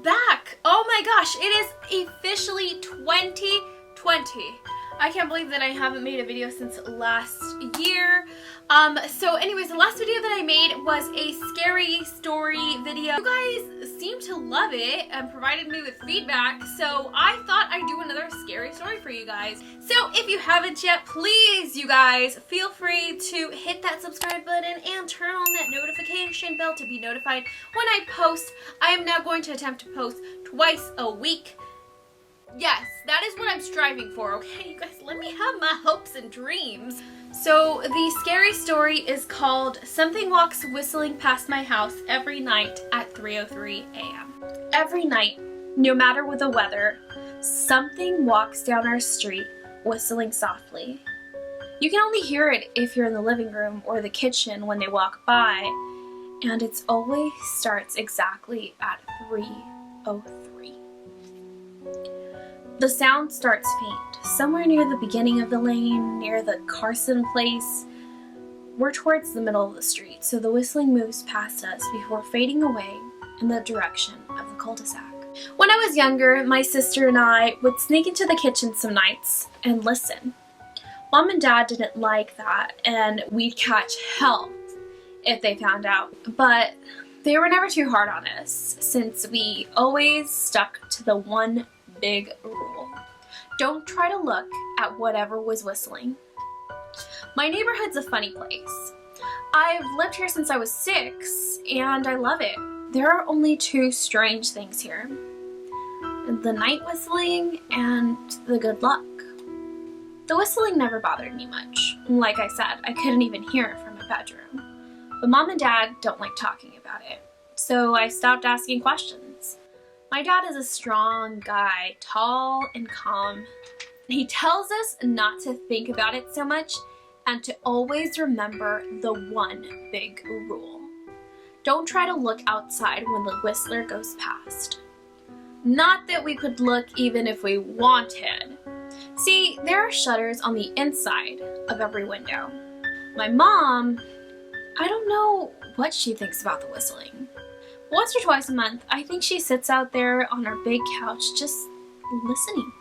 back! Oh my gosh, it is officially 2020. I can't believe that I haven't made a video since last year. So anyways, the last video that I made was a scary story video. You guys seemed to love it and provided me with feedback, so I thought I'd do another scary story for you guys. So if you haven't yet, please, you guys, feel free to hit that subscribe button and turn on that notification bell to be notified when I post. I am now going to attempt to post twice a week. Yes, that is what I'm striving for, okay? You guys, let me have my hopes and dreams. So the scary story is called Something Walks Whistling Past My House Every Night at 3:03 a.m. Every night, no matter what the weather, something walks down our street whistling softly. You can only hear it if you're in the living room or the kitchen when they walk by, and it always starts exactly at 3:03. The sound starts faint, somewhere near the beginning of the lane, near the Carson place. We're towards the middle of the street, so the whistling moves past us before fading away in the direction of the cul-de-sac. When I was younger, my sister and I would sneak into the kitchen some nights and listen. Mom and Dad didn't like that, and we'd catch hell if they found out. But they were never too hard on us, since we always stuck to the one big rule. Don't try to look at whatever was whistling. My neighborhood's a funny place. I've lived here since I was 6 and I love it. There are only 2 strange things here: the night whistling and the good luck. The whistling never bothered me much. Like I said, I couldn't even hear it from my bedroom. But Mom and Dad don't like talking about it, so I stopped asking questions. My dad is a strong guy, tall and calm. He tells us not to think about it so much and to always remember the one big rule. Don't try to look outside when the whistler goes past. Not that we could look even if we wanted. See, there are shutters on the inside of every window. My mom, I don't know what she thinks about the whistling. Once or twice a month, I think she sits out there on her big couch just listening.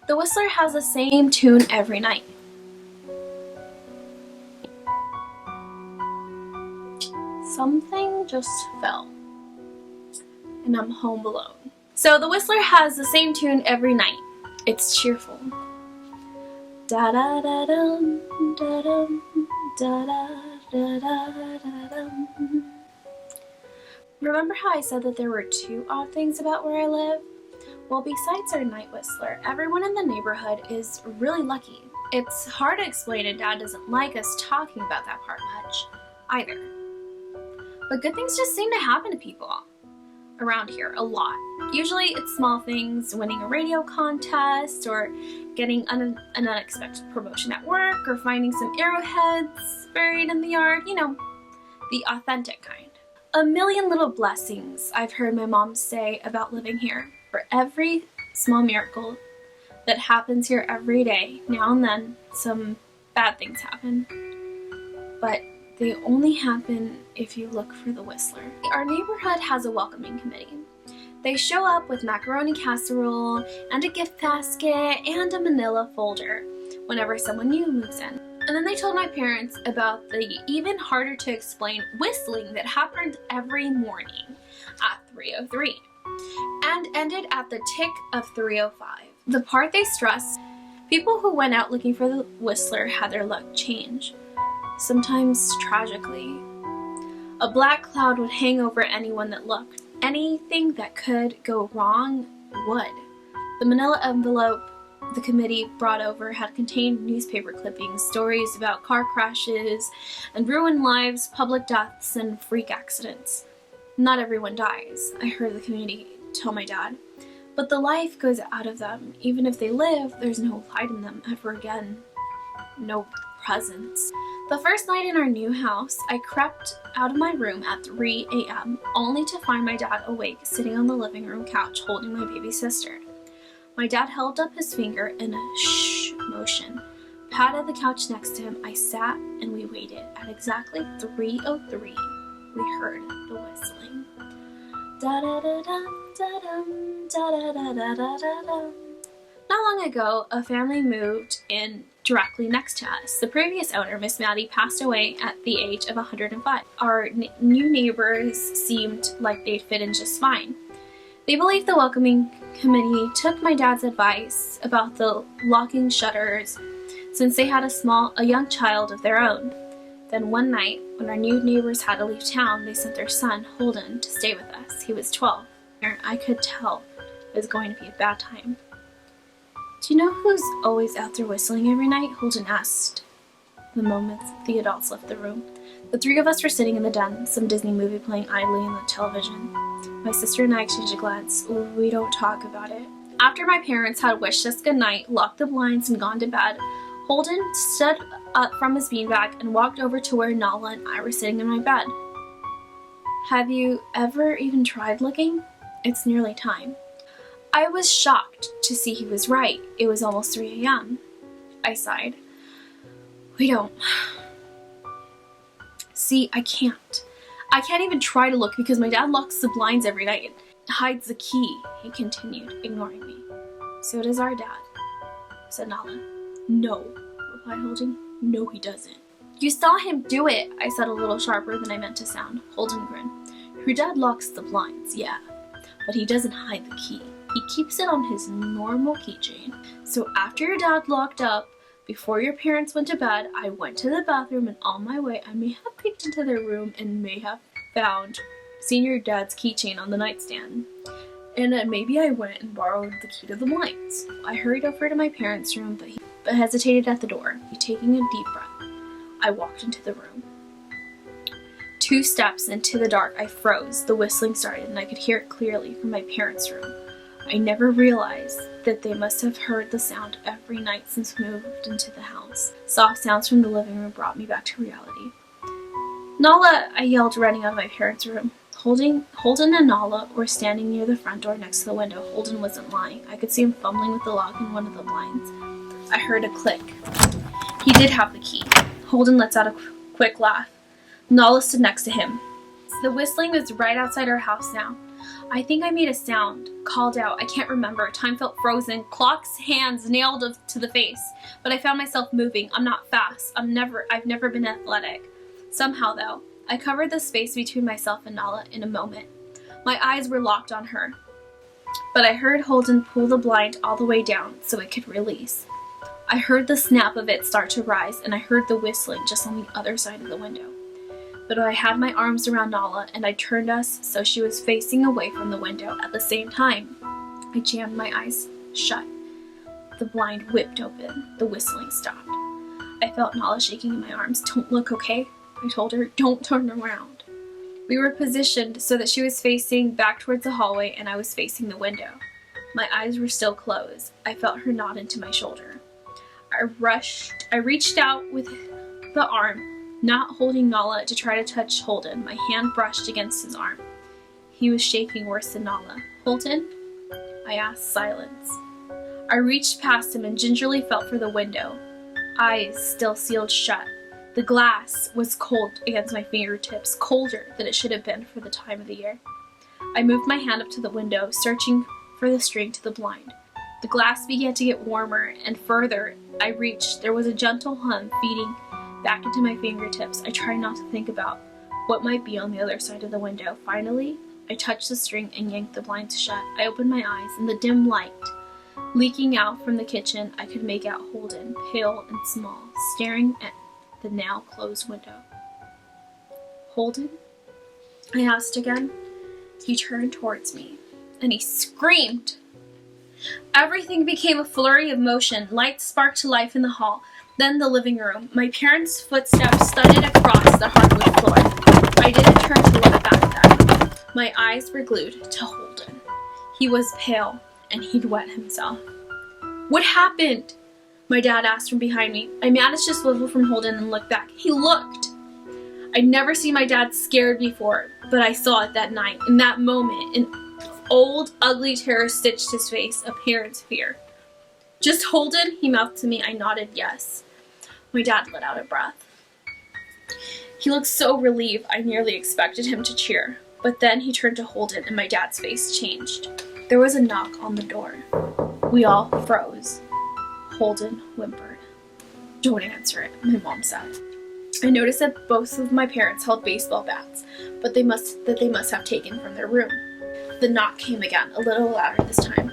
The whistler has the same tune every night. Something just fell, and I'm home alone. So the whistler has the same tune every night. It's cheerful. Da-da-da-dum, da-dum, da-da-da-da-da-dum. Remember how I said that there were 2 odd things about where I live? Well, besides our night whistler, everyone in the neighborhood is really lucky. It's hard to explain, and Dad doesn't like us talking about that part much either. But good things just seem to happen to people around here a lot. Usually it's small things, winning a radio contest, or getting an unexpected promotion at work, or finding some arrowheads buried in the yard, you know, the authentic kind. A million little blessings I've heard my mom say about living here. For every small miracle that happens here every day, now and then some bad things happen. But they only happen if you look for the whistler. Our neighborhood has a welcoming committee. They show up with macaroni casserole and a gift basket and a manila folder whenever someone new moves in. And then they told my parents about the even harder to explain whistling that happened every morning at 3:03 and ended at the tick of 3:05. The part they stressed, people who went out looking for the whistler had their luck change, sometimes tragically. A black cloud would hang over anyone that looked. Anything that could go wrong would. The manila envelope the committee brought over had contained newspaper clippings, stories about car crashes and ruined lives, public deaths, and freak accidents. Not everyone dies, I heard the committee tell my dad, but the life goes out of them. Even if they live, there's no light in them ever again. No presence. The first night in our new house, I crept out of my room at 3 a.m. only to find my dad awake, sitting on the living room couch holding my baby sister. My dad held up his finger in a shh motion, patted the couch next to him. I sat and we waited. At exactly 3:03, we heard the whistling. Da-da-da-dum, da-dum, da-da-da-da-da-da-dum. Not long ago, a family moved in directly next to us. The previous owner, Miss Maddie, passed away at the age of 105. Our new neighbors seemed like they'd fit in just fine. They believed the welcoming committee took my dad's advice about the locking shutters since they had a young child of their own. Then one night, when our new neighbors had to leave town, they sent their son, Holden, to stay with us. He was 12. I could tell it was going to be a bad time. Do you know who's always out there whistling every night? Holden asked the moment the adults left the room. The three of us were sitting in the den, some Disney movie playing idly on the television. My sister and I exchanged a glance. We don't talk about it. After my parents had wished us good night, locked the blinds, and gone to bed, Holden stood up from his beanbag and walked over to where Nala and I were sitting in my bed. Have you ever even tried looking? It's nearly time. I was shocked to see he was right. It was almost 3 a.m. I sighed. We don't. See, I can't. I can't even try to look because my dad locks the blinds every night and hides the key, he continued, ignoring me. So does our dad, said Nala. No, replied Holden. No, he doesn't. You saw him do it, I said a little sharper than I meant to sound. Holden grinned. Your dad locks the blinds, yeah, but he doesn't hide the key. He keeps it on his normal keychain. So after your dad locked up, before your parents went to bed, I went to the bathroom, and on my way, I may have peeked into their room and may have seen your dad's keychain on the nightstand. And then maybe I went and borrowed the key to the blinds. I hurried over to my parents' room, but hesitated at the door. Taking a deep breath, I walked into the room. 2 steps into the dark, I froze. The whistling started, and I could hear it clearly from my parents' room. I never realized that they must have heard the sound every night since we moved into the house. Soft sounds from the living room brought me back to reality. Nala, I yelled, running out of my parents' room. Holden and Nala were standing near the front door next to the window. Holden wasn't lying. I could see him fumbling with the lock in one of the blinds. I heard a click. He did have the key. Holden lets out a quick laugh. Nala stood next to him. The whistling was right outside our house now. I think I made a sound, called out. I can't remember. Time felt frozen. Clock's hands nailed to the face. But I found myself moving. I'm not fast. I've never been athletic. Somehow, though, I covered the space between myself and Nala in a moment. My eyes were locked on her. But I heard Holden pull the blind all the way down so it could release. I heard the snap of it start to rise, and I heard the whistling just on the other side of the window. But I had my arms around Nala, and I turned us so she was facing away from the window. At the same time, I jammed my eyes shut. The blind whipped open. The whistling stopped. I felt Nala shaking in my arms. Don't look, okay? I told her. Don't turn around. We were positioned so that she was facing back towards the hallway, and I was facing the window. My eyes were still closed. I felt her nod into my shoulder. I reached out with the arm, not holding Nala, to try to touch Holden. My hand brushed against his arm. He was shaking worse than Nala. Holden? I asked. Silence. I reached past him and gingerly felt for the window. Eyes still sealed shut. The glass was cold against my fingertips, colder than it should have been for the time of the year. I moved my hand up to the window, searching for the string to the blind. The glass began to get warmer, and further I reached, there was a gentle hum feeding back into my fingertips. I tried not to think about what might be on the other side of the window. Finally, I touched the string and yanked the blinds shut. I opened my eyes. In the dim light leaking out from the kitchen, I could make out Holden, pale and small, staring at the now closed window. Holden? I asked again. He turned towards me, and he screamed. Everything became a flurry of motion. Lights sparked to life in the hall, then the living room. My parents' footsteps thudded across the hardwood floor. I didn't turn to look back then. My eyes were glued to Holden. He was pale, and he'd wet himself. What happened? My dad asked from behind me. I managed to swivel from Holden and look back. He looked. I'd never seen my dad scared before, but I saw it that night. In that moment, an old, ugly terror stitched his face, a parent's fear. Just Holden? He mouthed to me. I nodded yes. My dad let out a breath. He looked so relieved I nearly expected him to cheer. But then he turned to Holden and my dad's face changed. There was a knock on the door. We all froze. Holden whimpered. "Don't answer it," my mom said. I noticed that both of my parents held baseball bats, but they must have taken from their room. The knock came again, a little louder this time.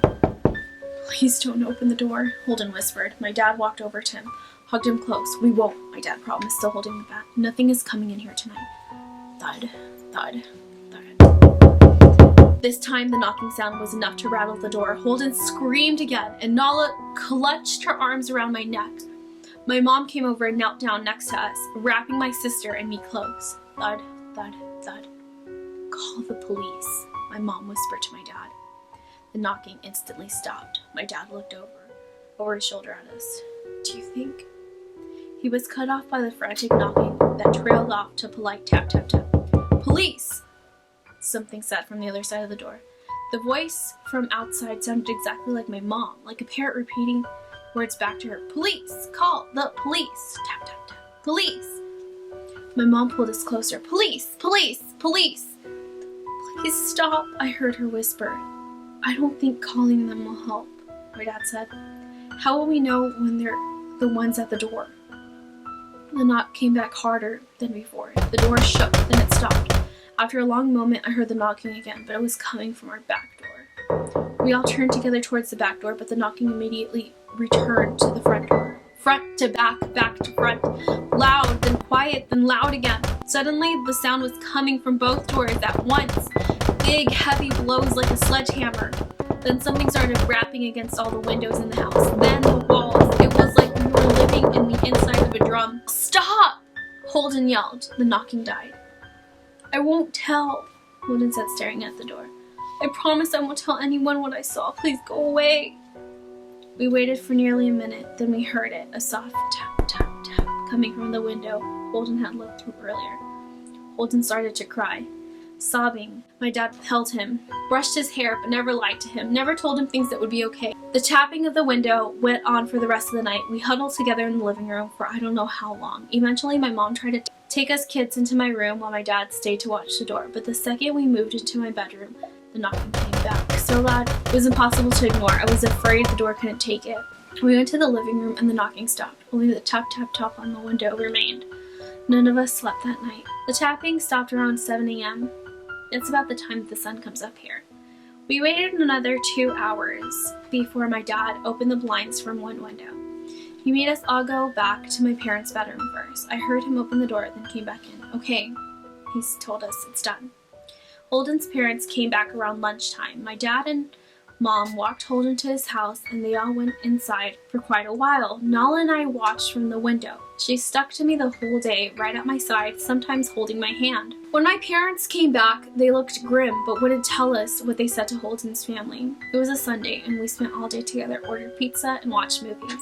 "Please don't open the door," Holden whispered. My dad walked over to him, hugged him close. "We won't," my dad promised, still holding the bat. "Nothing is coming in here tonight." Thud, thud, thud. This time the knocking sound was enough to rattle the door. Holden screamed again, and Nala clutched her arms around my neck. My mom came over and knelt down next to us, wrapping my sister and me close. Thud, thud, thud. "Call the police," my mom whispered to my dad. The knocking instantly stopped. My dad looked over his shoulder at us. "Do you think?" He was cut off by the frantic knocking that trailed off to polite tap, tap, tap. "Police!" something said from the other side of the door. The voice from outside sounded exactly like my mom, like a parrot repeating words back to her. "Police! Call the police!" Tap, tap, tap. "Police!" My mom pulled us closer. "Police! Police! Police! Please stop," I heard her whisper. "I don't think calling them will help," my dad said. "How will we know when they're the ones at the door?" The knock came back harder than before. The door shook, then it stopped. After a long moment, I heard the knocking again, but it was coming from our back door. We all turned together towards the back door, but the knocking immediately returned to the front door. Front to back, back to front. Loud, then quiet, then loud again. Suddenly, the sound was coming from both doors at once. Big, heavy blows like a sledgehammer. Then something started rapping against all the windows in the house. Then the walls. It was like we were living in the inside of a drum. "Stop!" Holden yelled. The knocking died. "I won't tell," Holden said, staring at the door. "I promise I won't tell anyone what I saw. Please go away." We waited for nearly a minute, then we heard it, a soft tap, tap, tap, coming from the window Holden had looked through earlier. Holden started to cry, sobbing. My dad held him, brushed his hair, but never lied to him, never told him things that would be okay. The tapping of the window went on for the rest of the night. We huddled together in the living room for I don't know how long. Eventually, my mom tried to take us kids into my room while my dad stayed to watch the door, but the second we moved into my bedroom, the knocking came back. So loud, it was impossible to ignore. I was afraid the door couldn't take it. We went to the living room and the knocking stopped. Only the tap, tap, tap on the window remained. None of us slept that night. The tapping stopped around 7 a.m. It's about the time that the sun comes up here. We waited another 2 hours before my dad opened the blinds from one window. He made us all go back to my parents' bedroom first. I heard him open the door, then came back in. "Okay," he told us, "it's done." Holden's parents came back around lunchtime. My dad and mom walked Holden to his house, and they all went inside for quite a while. Nala and I watched from the window. She stuck to me the whole day, right at my side, sometimes holding my hand. When my parents came back, they looked grim, but wouldn't tell us what they said to Holden's family. It was a Sunday, and we spent all day together, ordered pizza, and watched movies.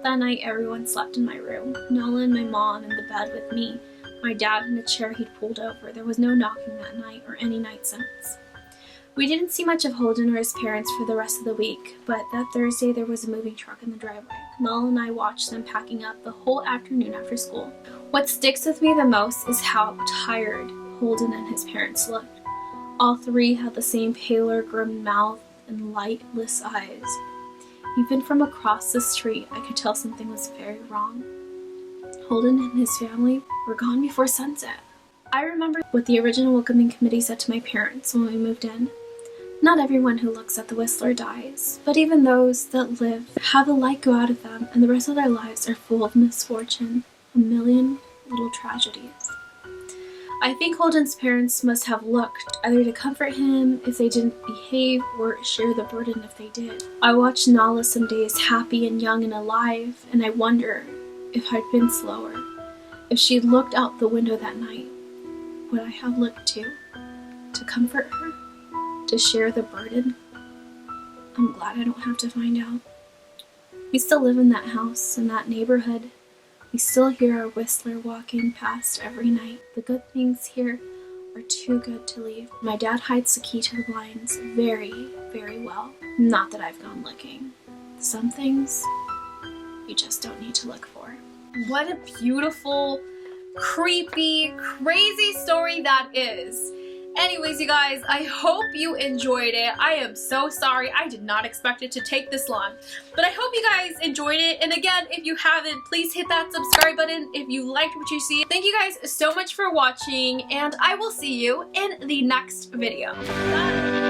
That night, everyone slept in my room. Nala and my mom in the bed with me. My dad in a chair he'd pulled over. There was no knocking that night or any night since. We didn't see much of Holden or his parents for the rest of the week, but that Thursday there was a moving truck in the driveway. Nala and I watched them packing up the whole afternoon after school. What sticks with me the most is how tired Holden and his parents looked. All three had the same paler, grim mouth and lightless eyes. Even from across the street, I could tell something was very wrong. Holden and his family were gone before sunset. I remember what the original welcoming committee said to my parents when we moved in. Not everyone who looks at the Whistler dies, but even those that live have the light go out of them, and the rest of their lives are full of misfortune, a million little tragedies. I think Holden's parents must have looked either to comfort him if they didn't behave or share the burden if they did. I watched Nala some days happy and young and alive, and I wonder if I'd been slower, if she'd looked out the window that night, would I have looked too? To comfort her? To share the burden? I'm glad I don't have to find out. We still live in that house, in that neighborhood. We still hear our Whistler walking past every night. The good things here are too good to leave. My dad hides the key to the blinds very, very well. Not that I've gone looking. Some things you just don't need to look for. What a beautiful, creepy, crazy story that is. Anyways, you guys, I hope you enjoyed it. I am so sorry. I did not expect it to take this long. But I hope you guys enjoyed it. And again, if you haven't, please hit that subscribe button if you liked what you see. Thank you guys so much for watching, and I will see you in the next video. Bye!